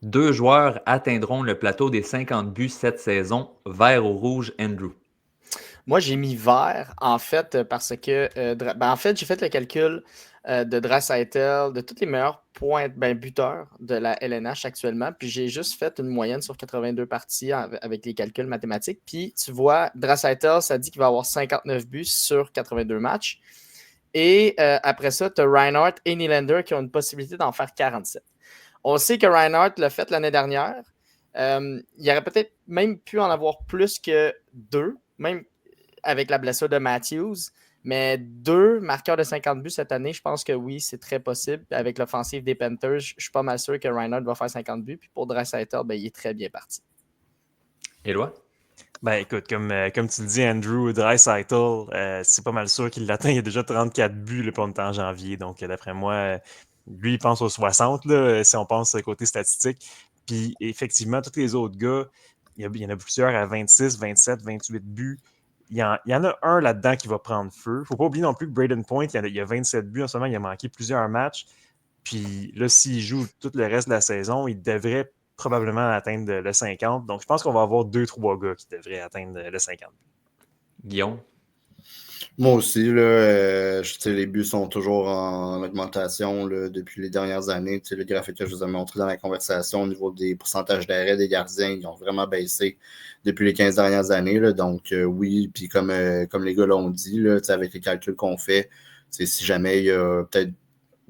Deux joueurs atteindront le plateau des 50 buts cette saison. Vert ou rouge, Andrew? Moi, j'ai mis vert, en fait, parce que, en fait, j'ai fait le calcul de Draisaitl, de tous les meilleurs points, buteurs de la LNH actuellement, puis j'ai juste fait une moyenne sur 82 parties avec les calculs mathématiques. Puis tu vois, Draisaitl, ça dit qu'il va avoir 59 buts sur 82 matchs. Et après ça, tu as Reinhardt et Nylander qui ont une possibilité d'en faire 47. On sait que Reinhardt l'a fait l'année dernière. Il aurait peut-être même pu en avoir plus que deux, même avec la blessure de Matthews. Mais deux marqueurs de 50 buts cette année, je pense que oui, c'est très possible. Avec l'offensive des Panthers, je suis pas mal sûr que Reinhardt va faire 50 buts. Puis pour Draisaitl, il est très bien parti. Éloi? Ben écoute, comme tu le dis, Andrew Draisaitl, c'est pas mal sûr qu'il l'atteint. Il y a déjà 34 buts là, pour le temps en janvier. Donc, d'après moi, lui, il pense aux 60, là, si on pense côté statistique. Puis, effectivement, tous les autres gars, il y en a plusieurs à 26, 27, 28 buts. Il y en a un là-dedans qui va prendre feu. Faut pas oublier non plus que Braden Point, il y a 27 buts en ce moment. Il a manqué plusieurs matchs. Puis là, s'il joue tout le reste de la saison, il devrait probablement atteindre le 50. Donc, je pense qu'on va avoir 2-3 gars qui devraient atteindre le 50. Guillaume? Moi aussi, là, les buts sont toujours en augmentation là, depuis les dernières années. Le graphique que je vous ai montré dans la conversation au niveau des pourcentages d'arrêt des gardiens, ils ont vraiment baissé depuis les 15 dernières années. Là. Donc, oui, puis comme les gars l'ont dit, là, avec les calculs qu'on fait, si jamais il y a peut-être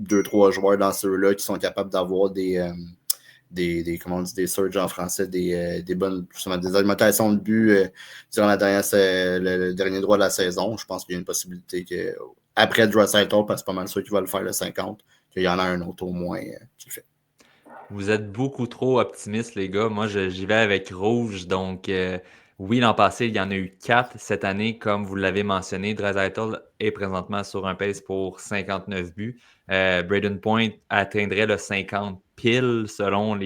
2-3 joueurs dans ceux-là qui sont capables d'avoir comment on dit, des surges en français, des bonnes, des augmentations de buts durant le dernier droit de la saison. Je pense qu'il y a une possibilité que après Draisaitl, parce que c'est pas mal sûr qu'il va le faire le 50, qu'il y en a un autre au moins qui le fait. Vous êtes beaucoup trop optimistes, les gars. Moi, j'y vais avec rouge. Donc, oui, l'an passé, il y en a eu 4. Cette année, comme vous l'avez mentionné, Draisaitl est présentement sur un pace pour 59 buts. Braden Point atteindrait le 50 pile selon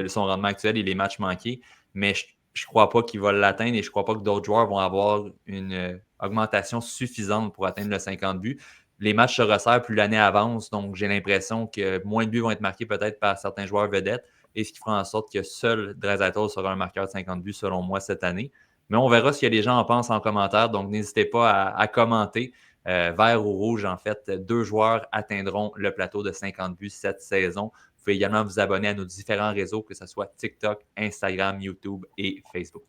son rendement actuel et les matchs manqués. Mais je ne crois pas qu'il va l'atteindre et je ne crois pas que d'autres joueurs vont avoir une augmentation suffisante pour atteindre le 50 buts. Les matchs se resserrent plus l'année avance, donc j'ai l'impression que moins de buts vont être marqués peut-être par certains joueurs vedettes, et ce qui fera en sorte que seul Draisaitl sera un marqueur de 50 buts selon moi cette année. Mais on verra ce que les gens en pensent en commentaire, donc n'hésitez pas à commenter. Vert ou rouge, en fait, deux joueurs atteindront le plateau de 50 buts cette saison. Vous pouvez également vous abonner à nos différents réseaux, que ce soit TikTok, Instagram, YouTube et Facebook.